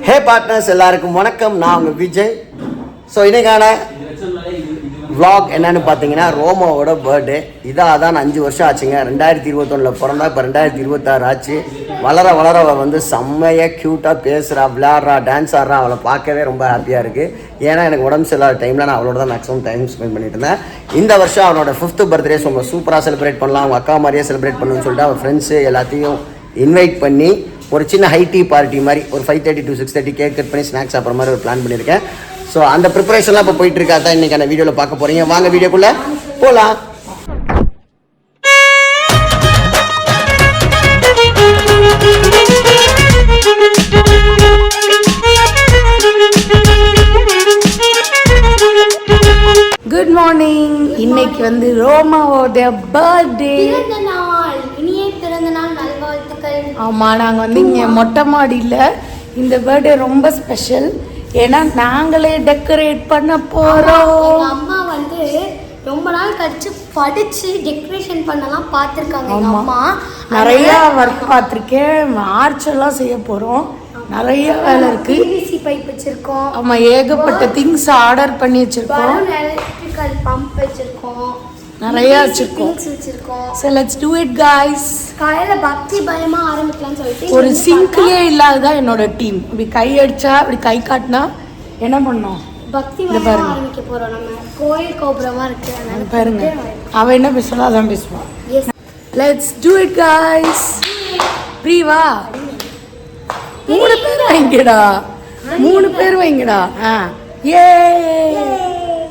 ஹே partners எல்லாருக்கும் வணக்கம். நான் உங்கள் விஜய். ஸோ இன்னைக்கான vlog என்னன்னு பார்த்தீங்கன்னா ரோமோவோட பர்த்டே. இதான் 5 வருஷம் ஆச்சுங்க. 2021 பிறந்தா இப்போ 2026 ஆச்சு. வளர அவள் வந்து செம்மையாக க்யூட்டாக பேசுகிறா, விளையாடுறா, டான்ஸ் ஆடுறா. அவளை பார்க்கவே ரொம்ப ஹாப்பியாக இருக்குது. ஏன்னா எனக்கு உடம்பு சரியில்லாத டைமில் நான் அவளோட தான் மேக்ஸிமம் டைம் ஸ்பெண்ட் பண்ணிட்டு இருந்தேன். இந்த வருஷம் அவனோட 5th பர்த்டே ரொம்ப சூப்பராக செலிப்ரேட் பண்ணலாம், அவங்க அக்கா மாதிரியே செலிப்ரேட் பண்ணணும்னு சொல்லிட்டு அவன் ஃப்ரெண்ட்ஸு எல்லாத்தையும் இன்வைட் பண்ணி ஒரு சின்ன ஹை டீ பார்ட்டி மாதிரி ஒரு 5:30 to 6:30 கேக் கட் பண்ணி ஸ்நாக்ஸ் சாப்பிட்ற மாதிரி ஒரு பிளான் பண்ணியிருக்கேன். ஸோ அந்த ப்ரிப்பரேஷன்லாம் இப்போ போயிட்டு இருக்கா தான் இன்றைக்கான வீடியோவில் பார்க்க போகிறீங்க. வாங்க வீடியோக்குள்ளே போகலாம். Good morning. இன்னைக்கு வந்து ரோமாவோட பர்த்டே. ஆமாம், நாங்கள் வந்து இங்கே மொட்டை மாடியில் இந்த பர்த்டே ரொம்ப ஸ்பெஷல். ஏன்னா நாங்களே டெக்கரேட் பண்ண போகிறோம். அம்மா வந்து ரொம்ப நாள் கழிச்சு படிச்சு டெக்கரேஷன் பண்ணலாம் பார்த்துருக்காங்க. அம்மா நிறையா ஒர்க் பார்த்துருக்கேன். மார்ச் எல்லாம் செய்ய போகிறோம். நிறைய வேலை இருக்கு. பிவிசி பைப் வச்சிருக்கோம். ஆமாம், ஏகப்பட்ட திங்ஸ் ஆர்டர் பண்ணி வச்சிருக்கோம். எலக்ட்ரிக்கல் பம்ப் வச்சிருக்கோம், நிறைய வச்சிருக்கோம். So let's do it guys. காலையில பக்தி பயமா ஆரம்பிக்கலாம்னு சொல்லிட்டு ஒரு சிங்க்லயே இல்லாததான் என்னோட டீம். இப்படி கை அடிச்சா இப்படி கை காட்டினா என்ன பண்ணோம்? பக்தி பயமா ஆரம்பிக்க போறோம். நம்ம கோயில் கோபுரமா இருக்கு. அது பாருங்க, அவ என்ன பேசுறா அதான் பேசுவா. Let's do it guys. பிரிவா 3 பேர் வைங்கடா, 3 பேர் வைங்கடா. ஏ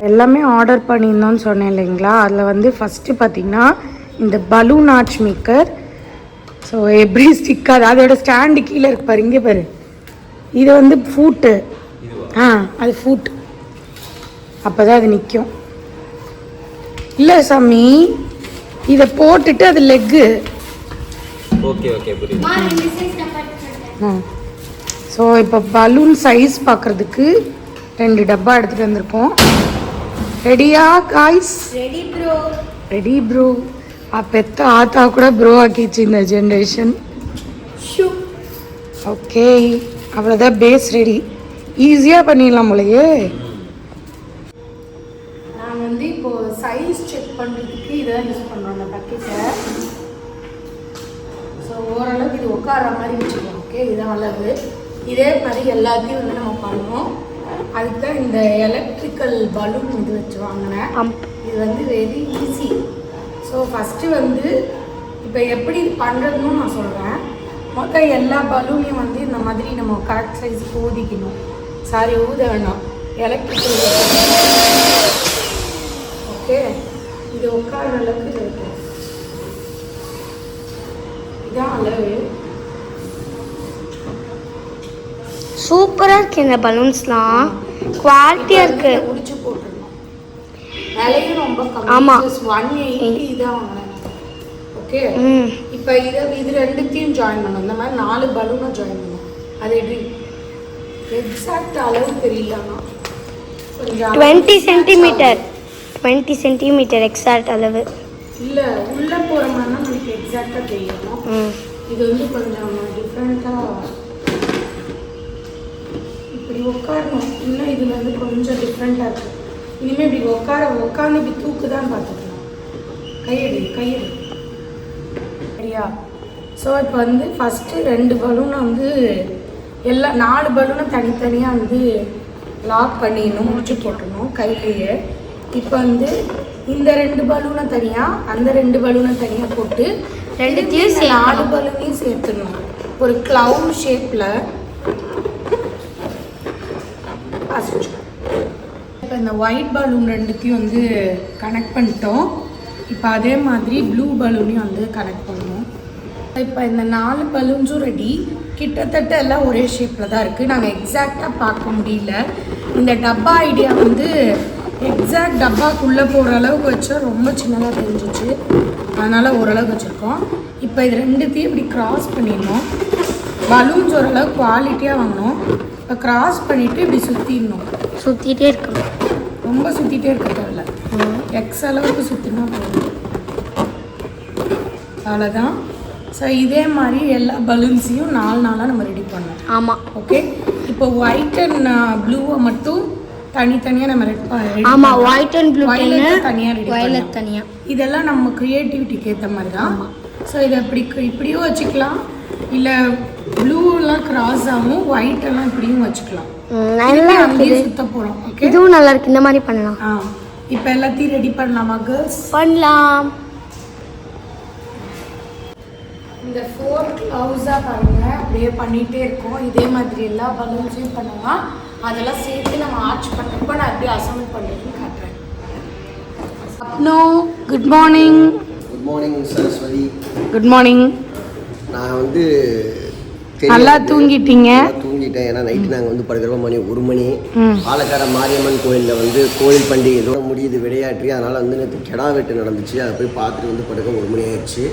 எல்லாமே ஆர்டர் பண்ணியிருந்தோன்னு சொன்னேன் இல்லைங்களா. அதில் வந்து ஃபஸ்ட்டு பார்த்தீங்கன்னா இந்த பலூன் ஆர்ச் மேக்கர். ஸோ எப்படி ஸ்டிக்காது, அதோட ஸ்டாண்டு கீழே இருக்கு பாரு, இங்கே பாரு. இது வந்து ஃபூட்டு. அது ஃபூட், அப்போ தான் அது நிற்கும். இல்லை சாமி, இதை போட்டுட்டு அது லெக்கு. ஸோ இப்போ பலூன் சைஸ் பார்க்குறதுக்கு 2 டப்பா எடுத்துகிட்டு வந்திருக்கோம். ரெடியா guys? Ready bro, ready bro. பெத்த ஆத்தா கூட ப்ரோ ஆக்கிச்சு இந்த ஜென்ரேஷன். ஓகே, அவ்வளோதான், பேஸ் ரெடி. ஈஸியாக பண்ணிடலாம் போலயே. நான் வந்து இப்போது சைஸ் செக் பண்ணுறதுக்கு இதான் யூஸ் பண்ணுறோம், அந்த பக்கெட்டை. ஸோ ஓரளவுக்கு இது உட்கார மாதிரி வச்சுக்கோம். ஓகே, இதான் அளவு. இதே மாதிரி எல்லாத்தையும் வந்து நம்ம பண்ணுவோம். அதுக்கு தான் இந்த எலக்ட்ரிக்கல் பலூன் இது வச்சு வாங்கினேன். இது வந்து வெரி ஈஸி. ஸோ ஃபஸ்ட்டு வந்து இப்போ எப்படி பண்ணுறதுன்னு நான் சொல்கிறேன். மொத்தம் எல்லா பலூனையும் வந்து இந்த மாதிரி நம்ம கரெக்ட் சைஸுக்கு ஊதிக்கணும். சாரி, ஊத வேண்டாம், எலக்ட்ரிக்கல். ஓகே, இது உட்கார அளவுக்கு இது இருக்கும். இதான் அளவு. சூப்பரா இருக்கு. இந்த பலூன்ஸ்லாம் குவாலிட்டியா இருக்கு. முடிச்சு போட்டுறணும். விலையும் ரொம்ப கம்மி. ஆமா, 180 இதான் வாங்கினேன். ஓகே, இப்போ இது ரெண்டுத்தையும் ஜாயின் பண்ணணும். இந்த மாதிரி 4 பலூனும் ஜாயின் பண்ணணும். அது எப்படி எக்ஸாக்ட் அளவு தெரியலன்னா கொஞ்சம் 20 சென்டிமீட்டர் எக்ஸாக்ட் அளவு இல்லை, உள்ளே போகிற மாதிரினா நமக்கு எக்ஸாக்டாக தெரியணும். இது வந்து கொஞ்சம் டிஃப்ரெண்ட்டாக இப்படி உட்காரணும். இன்னும் இதில் வந்து கொஞ்சம் டிஃப்ரெண்ட்டாக இருக்குது. இனிமேல் இப்படி உட்காந்து இப்படி தூக்குதான் பார்த்துக்கலாம். கையெடு சரியா? ஸோ இப்போ வந்து ஃபஸ்ட்டு 2 பலூனை வந்து எல்லா 4 பலூனை தனித்தனியாக வந்து லாக் பண்ணிடணும், முடிச்சு போட்டுடணும் கையிலேயே. இப்போ வந்து இந்த 2 பலூனை தனியாக, அந்த 2 பலூனை தனியாக போட்டு ரெண்டுத்தையும் 4 பலூனையும் சேர்த்துடணும் ஒரு க்ளவுட் ஷேப்பில். இப்போ இந்த ஒயிட் பலூன் ரெண்டுத்தையும் வந்து கனெக்ட் பண்ணிட்டோம். இப்போ அதே மாதிரி ப்ளூ பலூனையும் வந்து கனெக்ட் பண்ணணும். இப்போ இந்த 4 பலூன்ஸும் ரெடி. கிட்டத்தட்ட எல்லாம் ஒரே ஷேப்பில் தான் இருக்குது. நாங்கள் எக்ஸாக்டாக பார்க்க முடியல. இந்த டப்பா ஐடியா வந்து எக்ஸாக்ட் டப்பாக்குள்ளே போகிற அளவுக்கு வச்சா ரொம்ப சின்னதாக தெரிஞ்சிச்சு. அதனால் ஓரளவுக்கு வச்சுருக்கோம். இப்போ இது ரெண்டுத்தையும் இப்படி க்ராஸ் பண்ணிடணும். பலூன்ஸ் ஓரளவு குவாலிட்டியாக வாங்கணும். இப்போ க்ராஸ் பண்ணிவிட்டு இப்படி சுற்றிட்டே இருக்கணும். ரொம்ப சுற்றிட்டே இருக்க தேவையில்ல, எக்ஸ் அளவுக்கு சுற்றினா போதும். அவ்வளோதான். ஸோ இதே மாதிரி எல்லா பலூன்ஸையும் 4 நாளாக நம்ம ரெடி பண்ணோம். ஆமாம். ஓகே, இப்போ ஒயிட் அண்ட் ப்ளூவை மட்டும் தனித்தனியாக நம்ம ஆமா ஒயிட் அண்ட் ப்ளூ தனியாக ரெடி வயலட் தனியா. இதெல்லாம் நம்ம க்ரியேட்டிவிட்டிக்கு ஏற்ற மாதிரி தான். ஸோ இதை இப்படியும் வச்சுக்கலாம், இல்லை ப்ளூலாம் கிராஸ் ஆகும், ஒயிட் எல்லாம் இப்படியும் வச்சுக்கலாம். நல்லா அங்கேயே சுத்த போகிறோம். ஓகே, இதுவும் நல்லா இருக்கு. இந்த மாதிரி பண்ணலாம். இப்போ எல்லாத்தையும் ரெடி பண்ணலாமா கேர்ள்ஸ்? பண்ணலாம். இந்த 4 க்ளவுஸாக பாருங்க அப்படியே பண்ணிகிட்டே இருக்கோம். இதே மாதிரி எல்லா பலூன்ஸையும் பண்ணலாம். அதெல்லாம் சேர்த்து நம்ம ஆர்ச் பண்ணுறப்போ நான் எப்படி அசம்பிள் பண்ணுறதுன்னு காட்டுறேன். அப்னோ good morning. Good morning Saraswathi. Good morning. நான் வந்து நல்லா தூங்கிட்டீங்க? தூங்கிட்டேன். ஏன்னா நைட்டு நாங்கள் வந்து படுக்கிறப்ப மணி 1 மணி. பாலக்காடு மாரியம்மன் கோயிலில் வந்து கோயில் பண்டிகை இதோட முடியுது விளையாட்டு. அதனால் வந்து நேற்று கெடா வெட்டு நடந்துச்சு. அதை போய் பார்த்துட்டு வந்து படுக்க 1 மணி ஆயிடுச்சு.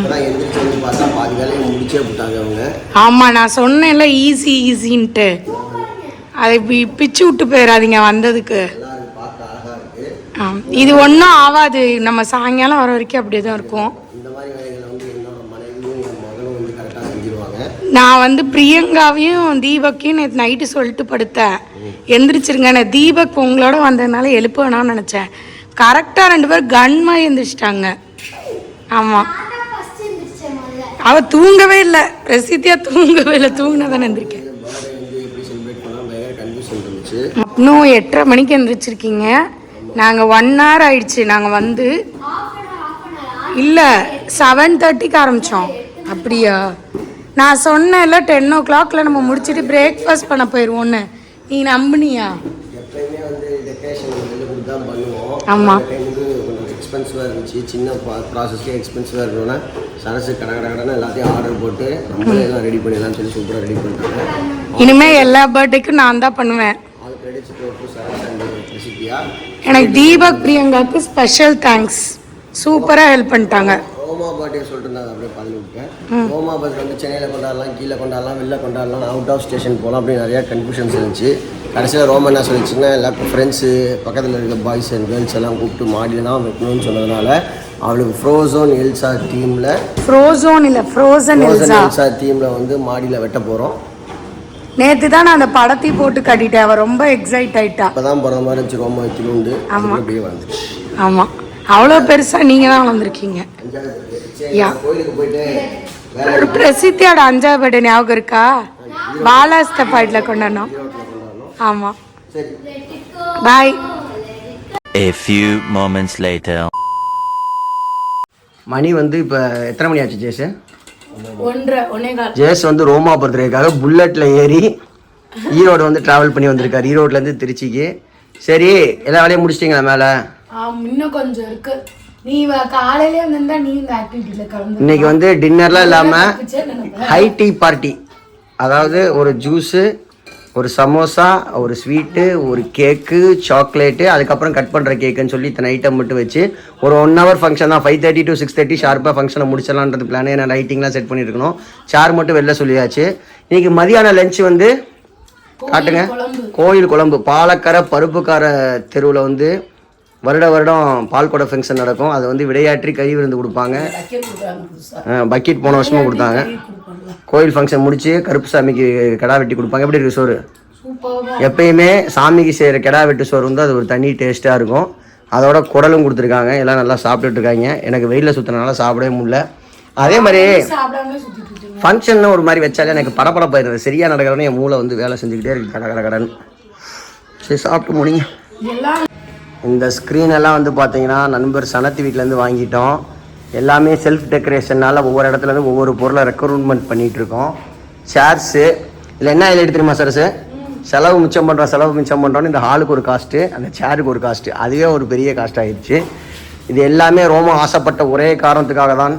அதான் எந்திரிச்சு வந்து பார்த்தா பாதி வேலையை முடிச்சே விட்டாங்க அவங்க. ஆமாம், நான் சொன்னேன்ல ஈஸின்ட்டு. அதை பிச்சு விட்டு போயிடாதீங்க வந்ததுக்கு. எல்லாரும் பார்க்க அழகாக இருக்குது. இது ஒன்றும் ஆகாது, நம்ம சாயங்காலம் வர வரைக்கும் அப்படியே தான் இருக்கும். இந்த மாதிரி வேலைகளை வந்து என்னோட மனைவியும் என் மகளும் வந்து கரெக்டாக செஞ்சிருவாங்க. நான் வந்து பிரியங்காவையும் தீபக்கையும் நேற்று நைட்டு சொல்லிட்டு படுத்தேன், எந்திரிச்சிருங்க. நான் தீபக் உங்களோட வந்ததுனால எழுப்ப வேணாம்னு நினச்சேன். கரெக்டாக 2 பேரும் கன்மாக எந்திரிச்சிட்டாங்க. ஆமாம், அவள் தூங்கவே இல்லை, பிரசித்தியா தூங்கவே இல்லை, தூங்கினா தானே எந்திரிக்கேன். இன்னும் 8:30 மணிக்கு எந்திரிச்சிருக்கீங்க. நாங்கள் 1 hour ஆயிடுச்சு. நாங்கள் வந்து இல்லை 7:30க்கு ஆரம்பித்தோம். அப்படியா? நான் சொன்னேன்ல 10 o'clock நம்ம முடிச்சுட்டு பிரேக்ஃபாஸ்ட் பண்ண போயிடுவோன்னு. நீ நம்பினியா? எப்பயுமே வந்து டெக்கரேஷன் வெளில கொடுத்து தான் பண்ணுவோம். ஆமாம், கொஞ்சம் எக்ஸ்பென்சிவாக இருந்துச்சு. சின்ன ப்ராசஸ்க்கே எக்ஸ்பென்சிவாக இருக்கணும்னா சரசு கடை எல்லாத்தையும் ஆர்டர் போட்டு நம்மளே எல்லாம் ரெடி பண்ணிடலாம்னு சொல்லி சூப்பராக ரெடி பண்ணிட்டாங்க. இனிமேல் எல்லா பர்த்டேக்கும் நான் தான் பண்ணுவேன். அது கிரெடிட்ஸ் போட்டு சரஸ் அண்ட் பிரசித்தியா. எனக்கு தீபக் பிரியங்காவுக்கு ஸ்பெஷல் தேங்க்ஸ், சூப்பராக ஹெல்ப் பண்ணிட்டாங்க. ரோமா பர்த்டே சொல்லிட்டு இருந்தாங்க, அப்படியே பதில் விட்டேன். ரோமா பர்த்டே வந்து சென்னையில் கொண்டாடலாம், கீழே கொண்டாடலாம், வெளில கொண்டாடலாம், அவுட் ஆஃப் ஸ்டேஷன் போகலாம் அப்படின்னு நிறையா கன்ஃபியூஷன்ஸ் இருந்துச்சு. கடைசியில் ரோமா என்ன சொல்லிச்சுன்னா எல்லாருக்கும் ஃப்ரெண்ட்ஸு பக்கத்தில் இருக்க பாய்ஸ் அண்ட் கேர்ள்ஸ் எல்லாம் கூப்பிட்டு மாடியில் தான் வைக்கணும்னு சொன்னதுனால அவளுக்கு ஃப்ரோசோன் எல்சா டீமில் ஃப்ரோசன் எல்சா டீமில் வந்து மாடியில் வெட்ட போகிறோம். நேற்று தான் நான் அந்த படத்தையும் போட்டு கட்டிட்டேன். அவள் ரொம்ப எக்ஸைட் ஆகிட்டா. இப்போ தான் பிறந்த மாதிரி இருந்துச்சு ரோமா வச்சுருந்து. ஆமாம், அப்படியே வந்துச்சு. ஆமாம், அவ்வளோ பெருசாக நீங்கள் தான் வளர்ந்துருக்கீங்க. கோயிலுக்கு போயிட்டு ஒரு பிரசித்தியோட 5வது பர்த்டே ஞாபகம் இருக்கா? பாலாஸ்தபாட்டில் கொண்டாடணும். ஆமாம், பாய். A few moments later. மணி வந்து இப்போ எத்தனை மணி ஆச்சு ஜேஸ்? 1:15. ஜேஸ் வந்து ரோமா பர்த்டேக்காக புல்லட்டில் ஏறி ஈரோடு வந்து ட்ராவல் பண்ணி வந்திருக்காரு, ஈரோட்லேருந்து திருச்சிக்கு. சரி, எல்லா வேலையும் முடிச்சிட்டிங்களா மேலே? இன்னும் கொஞ்சம் இருக்கு. நீ காலையிலே வந்திருந்தா நீ இந்த ஆக்டிவிட்டியில் கலந்து. இன்னைக்கு வந்து டின்னர்லாம் இல்லாமல் ஹை டீ பார்ட்டி. அதாவது ஒரு ஜூஸு, ஒரு சமோசா, ஒரு ஸ்வீட்டு, ஒரு கேக்கு, சாக்லேட்டு, அதுக்கப்புறம் கட் பண்ணுற கேக்குன்னு சொல்லி இத்தனை ஐட்டம் மட்டும் வச்சு ஒரு 1 hour ஃபங்க்ஷன் தான். 5:30 to 6:30 ஷார்ப்பாக ஃபங்க்ஷனை முடிச்சிடலான்றது பிளானே. நான் லைட்டிங்லாம் செட் பண்ணியிருக்கணும். சேர் மட்டும் வெளில சொல்லியாச்சு. இன்னைக்கு மதியான லஞ்ச் வந்து காட்டுங்க. கோயில் குழம்பு. பாலக்கரை பருப்புக்கார தெருவில் வந்து வருடம் பால்கொடை ஃபங்க்ஷன் நடக்கும். அது வந்து விடையாற்றி கறி விருந்து கொடுப்பாங்க. பக்கெட் போன வருஷமும் கொடுத்தாங்க. கோயில் ஃபங்க்ஷன் முடிச்சு கருப்பு சாமிக்கு கிடா வெட்டி கொடுப்பாங்க. எப்படி இருக்கு சோறு? எப்பயுமே சாமிக்கு செய்கிற கிடா வெட்டு சோறு வந்து அது ஒரு தனி டேஸ்ட்டாக இருக்கும். அதோட குடலும் கொடுத்துருக்காங்க. எல்லாம் நல்லா சாப்பிட்டுட்டு இருக்காங்க. எனக்கு வெயிலில் சுற்றினால சாப்பிடவே முடியல. அதே மாதிரி ஃபங்க்ஷன் ஒரு மாதிரி வச்சாலே எனக்கு படப்படப்பாயிருது. சரியாக நடக்கிறோன்னு என் மூளை வந்து வேலை செஞ்சுக்கிட்டே இருக்கு கடன். சரி, சாப்பிட்டு முடிங்க. இந்த ஸ்க்ரீன் எல்லாம் வந்து பார்த்தீங்கன்னா நண்பர் சனத்தி வீட்டிலேருந்து வாங்கிட்டோம். எல்லாமே செல்ஃப் டெக்கரேஷனால் ஒவ்வொரு இடத்துலேருந்து ஒவ்வொரு பொருளை ரெக்ரூட்மெண்ட் பண்ணிகிட்ருக்கோம். சேர்ஸு இதில் என்ன எழுதி தெரியுமா சரசு? செலவு மிச்சம் பண்ணுறோன்னு இந்த ஹாலுக்கு ஒரு காஸ்ட்டு, அந்த சேருக்கு ஒரு காஸ்ட்டு, அதுவே ஒரு பெரிய காஸ்ட் ஆகிடுச்சு. இது எல்லாமே ரோமா ஆசைப்பட்ட ஒரே காரணத்துக்காக தான்.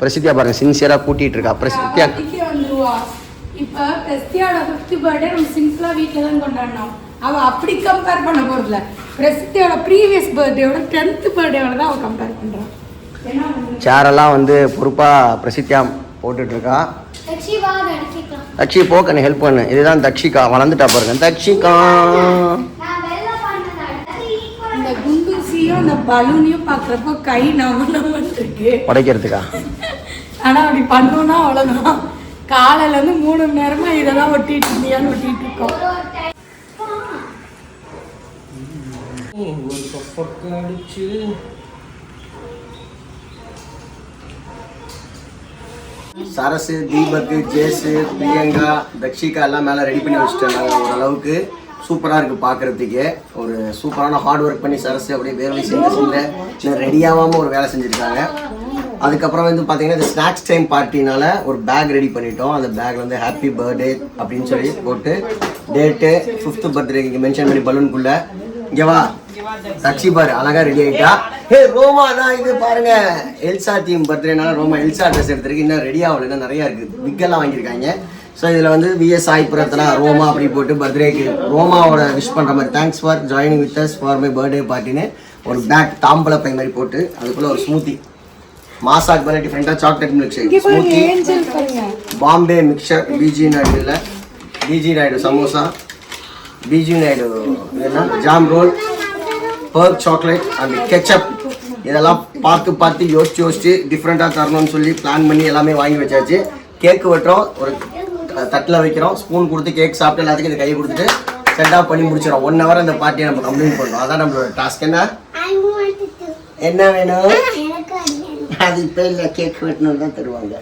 பிரசித்தியா பாருங்கள், சின்சியராக கூட்டிகிட்டு இருக்கா. பிரசித்தியா இப்போ பிரசித்தியோட 5th பர்த்டே நம்ம சிம்பிளாக வீட்டில் தான் கொண்டாடினோம். அவள் அப்படி கம்பேர் பண்ண போகிறதில்ல. பிரசித்தியோட ப்ரீவியஸ் பர்த்டேயோட 10th பர்த்டேயோட தான் அவள் கம்பேர் பண்ணுறான். சேரெல்லாம் வந்து பொறுப்பாக பிரசித்தியா போட்டுட்ருக்கா. தக்ஷி போக்க நீ ஹெல்ப் பண்ணு. இதுதான் தக்ஷிகா, வளர்ந்துட்டா பாருங்க. தக்ஷிகா இந்த குண்டூசியும் அந்த பலூனையும் பார்க்குறப்போ கை நம்ம இருக்கு உடைக்கிறதுக்கா. ஆனால் அப்படி பண்ணோன்னா அவ்வளோதான். காலையிலேருந்து 3 மணி நேரமாக இதை தான் ஒட்டிட்டு இருந்தியான்னு ஒட்டிட்டு இருக்கோம். சரசு, தீபக், ஜேசு, பிரியங்கா, தக்ஷிகா எல்லாம் மேலே ரெடி பண்ணி வச்சுட்டேன். ஓரளவுக்கு சூப்பராக இருக்குது பார்க்குறதுக்கே. ஒரு சூப்பரான ஹார்ட் ஒர்க் பண்ணி சரசு அப்படியே வேர்வை செஞ்சு இன்னும் ரெடியாகாமல் ஒரு வேலை செஞ்சுருக்காங்க. அதுக்கப்புறம் வந்து பார்த்தீங்கன்னா இந்த ஸ்நாக்ஸ் டைம் பார்ட்டினால ஒரு பேக் ரெடி பண்ணிட்டோம். அந்த பேக்கில் வந்து ஹாப்பி பர்த்டே அப்படின்னு சொல்லி போட்டு டேட்டு 5th பர்த்டே இங்கே மென்ஷன் பண்ணி பலூனுக்குள்ளே இங்கே வா தக்ஷி பாரு அழகா ரெடி ஆகிட்டா. ஹே ரோமா தான் இது பாருங்க, எல்சா தீம் பர்த்டேனால ரோமா எல்சா ட்ரெஸ் எடுத்துருக்கு. இன்னும் ரெடி ஆகல, இன்னும் நிறையா இருக்குது, விக்கெல்லாம் வாங்கியிருக்காங்க. ஸோ இதில் வந்து விஎஸ் சாய்புரத்தில் ரோமா அப்படி போட்டு பர்த்டேக்கு ரோமாவோட விஷ் பண்ணுற மாதிரி thanks for joining with us for my birthday பார்ட்டின்னு ஒரு பேக் தாம்பளை பை மாதிரி போட்டு அதுக்குள்ளே ஒரு ஸ்மூத்தி மாசாக் மேலே டிஃப்ரெண்ட்டாக chocolate milk shake smoothie Bombay mixture BG Naidu இல்லை பிஜி நாயுடு சமோசா பிஜி நாயுடு என்ன ஜாம் ரோல் பர்க் சாக்லேட் அண்ட் கெச்சப் இதெல்லாம் பார்த்து யோசிச்சு டிஃப்ரெண்ட்டாக தரணும்னு சொல்லி பிளான் பண்ணி எல்லாமே வாங்கி வச்சாச்சு. கேக்கு வெட்டுறோம், ஒரு தட்டில் வைக்கிறோம், ஸ்பூன் கொடுத்து கேக் சாப்பிட்டு எல்லாத்துக்கும் இந்த கையை கொடுத்துட்டு செட் ஆஃப் பண்ணி முடிச்சிடும். 1 hour அந்த பார்ட்டியை நம்ம கம்ப்ளீட் பண்ணுறோம். அதான் நம்மளோட டாஸ்க். என்ன வேணும்? அது இப்போ இல்லை, கேக் வெட்டணும் தான் தருவாங்க.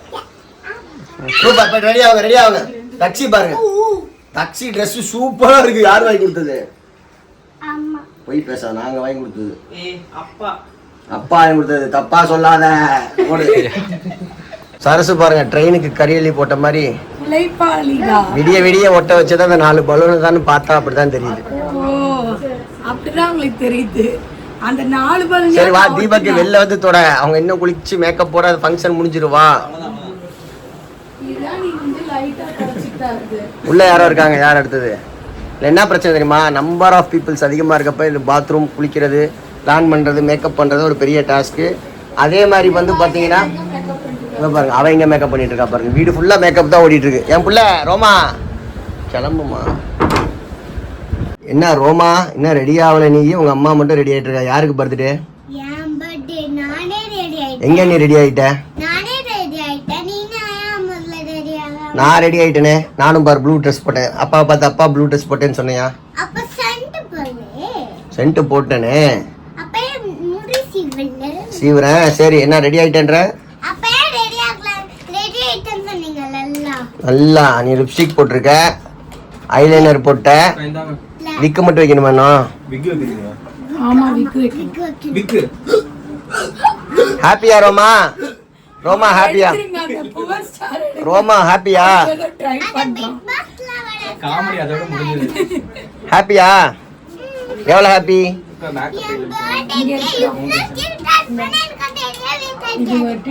சூப்பர், ரெடி ஆகுங்க. டாக்ஸி பாருங்க, டாக்ஸி ட்ரெஸ் சூப்பராக இருக்குது. யார் வாங்கி கொடுத்தது? போய் பேச, நாங்க வாங்கி கொடுத்தது. அப்பா வாங்கி கொடுத்தது, தப்பா சொல்லாத. சரசு பாருங்க, ட்ரெயினுக்கு கரியலி போட்ட மாதிரி விடிய ஒட்ட வச்சதான் அந்த 4 பலூனு தான் பார்த்தா அப்படிதான் தெரியுது. அப்படிதான் உங்களுக்கு தெரியுது அந்த 4 பலூன். சரி வா தீபக்கு வெளில வந்து தொட, அவங்க இன்னும் குளிச்சு மேக்கப் போட ஃபங்க்ஷன் முடிஞ்சிருவா. உள்ள யாரோ இருக்காங்க, யார் அடுத்தது? என்ன பிரச்சனை தெரியுமா, நம்பர் ஆஃப் பீப்புள்ஸ் அதிகமாக இருக்கப்ப இது பாத்ரூம் குளிக்கிறது பிளான் பண்ணுறது மேக்கப் பண்ணுறது ஒரு பெரிய டாஸ்க்கு. அதே மாதிரி வந்து பார்த்தீங்கன்னா பாருங்க, அவன் இங்கே மேக்கப் பண்ணிட்டு இருக்கா பாருங்க, வீடு ஃபுல்லாக மேக்கப் தான் ஓடிட்டு இருக்கு. என் பிள்ளை ரோமா கிளம்புமா. என்ன ரோமா இன்னும் ரெடி ஆகலை, நீ உங்கள் அம்மா மட்டும் ரெடி ஆகிட்டு இருக்கா. யாருக்கு பர்த்டே? எங்க நீ ரெடி ஆகிட்ட? நான் ரெடி ஆயிட்டேனே, நானும் பாரு ப்ளூ ட்ரெஸ் போட்டேன். அப்பா பார்த்து அப்பா ப்ளூ ட்ரெஸ் போட்டேன்னு சொன்னியா? சென்ட் போட்டேனே, சீவுறேன். சரி என்ன ரெடி ஆயிட்டேன்ற? நல்லா நீ லிப்ஸ்டிக் போட்டிருக்க, ஐலைனர் போட்ட, விக்கு மட்டும் வைக்கணுமா? ஹாப்பியா ரோமா? ரோமா ஹாப்பியா? ரோமா ஹாப்பியா? ஹாப்பியா? எவ்வளோ ஹாப்பி?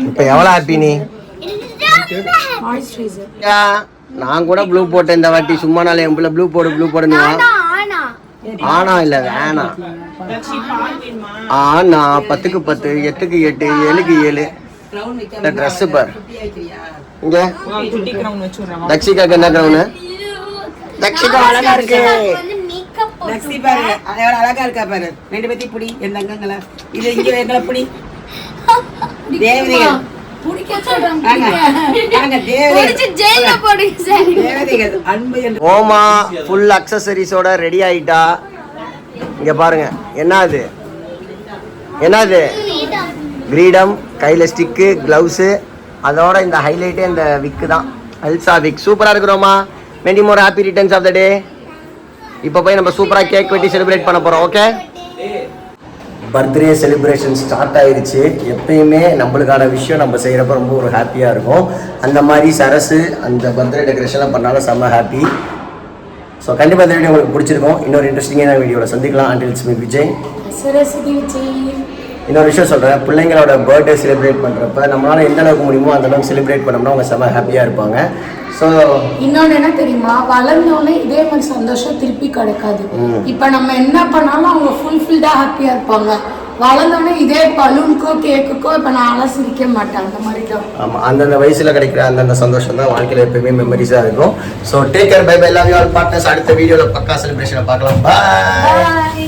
இப்போ எவ்வளோ ஹாப்பி நீ? நான் கூட ப்ளூ போட்டேன் இந்த வாட்டி. சும்மா நாள் என் பிள்ளை ப்ளூ போடுன்னு ஆனா இல்லை வேணாம். ஆனா 10க்கு 10, 8க்கு 8, 7க்கு 7. இந்த ட்ரெஸ் பார் இங்க. தக்ஷிகாக்கு என்ன கிரவுனு? தக்ஷிகா அழகா இருக்கு. லக்ஷ்மி பாருங்க எவ்வளவு அழகா இருக்கா பாரு. 2 பேத்தையும் புடி, எந்த அங்கங்களா இது இங்க எங்களை புடி. தேவதைகள் ஓமா ஃபுல் அக்சசரிஸோட ரெடி ஆயிட்டா. இங்க பாருங்க, என்னது கிரீடம், கையில ஸ்டிக்கு, கிளவுஸு, அதோட இந்த ஹைலைட்டே இந்த விக்கு தான், எல்சா விக். சூப்பரா இருக்கிறோமா. Many more happy returns of the day. இப்போ போய் நம்ம சூப்பரா கேக் வெட்டி செலிப்ரேட் பண்ண போறோம். ஓகே, பர்த்டே செலிப்ரேஷன் ஸ்டார்ட் ஆயிடுச்சு. எப்பயுமே நம்மளுக்கான விஷயம் நம்ம செய்கிறப்ப ரொம்ப ஒரு ஹாப்பியாக இருக்கும். அந்த மாதிரி சரசு அந்த பர்த்டே டெக்கரேஷன்லாம் பண்ணாலும் செம்ம ஹாப்பி. ஸோ கண்டிப்பாக இந்த வீடியோ உங்களுக்கு பிடிச்சிருக்கும். இன்னொரு இன்ட்ரெஸ்டிங்கான வீடியோவில் சந்திக்கலாம். Until it's me Vijay. இன்னொரு விஷயம் சொல்கிறேன், பிள்ளைங்களோட பர்த்டே செலிப்ரேட் பண்ணுறப்ப நம்மளால் எந்த அளவுக்கு முடியுமோ அந்த அளவுக்கு செலிப்ரேட் பண்ணோம்னா அவங்க செம்ம ஹாப்பியாக இருப்பாங்க. ஸோ இன்னொன்று என்ன தெரியுமா, வளர்ந்தோடனே இதே மாதிரி சந்தோஷம் திருப்பி கிடைக்காது. இப்போ நம்ம என்ன பண்ணாலும் அவங்க ஃபுல்ஃபில்டாக ஹாப்பியாக இருப்பாங்க. வளர்ந்தோடனே இதே பலூனுக்கோ கேக்குக்கோ இப்போ நான் சிரிக்க மாட்டேன். அந்த மாதிரி தான். ஆமாம், அந்தந்த வயசில் கிடைக்கிற அந்தந்த சந்தோஷம் தான் வாழ்க்கையில் எப்பயுமே மெமரிஸாக இருக்கும். So take care, bye bye, love you all partners. அடுத்த வீடியோவில் பக்கா செலிப்ரேஷனை பார்க்கலாம். பாய்.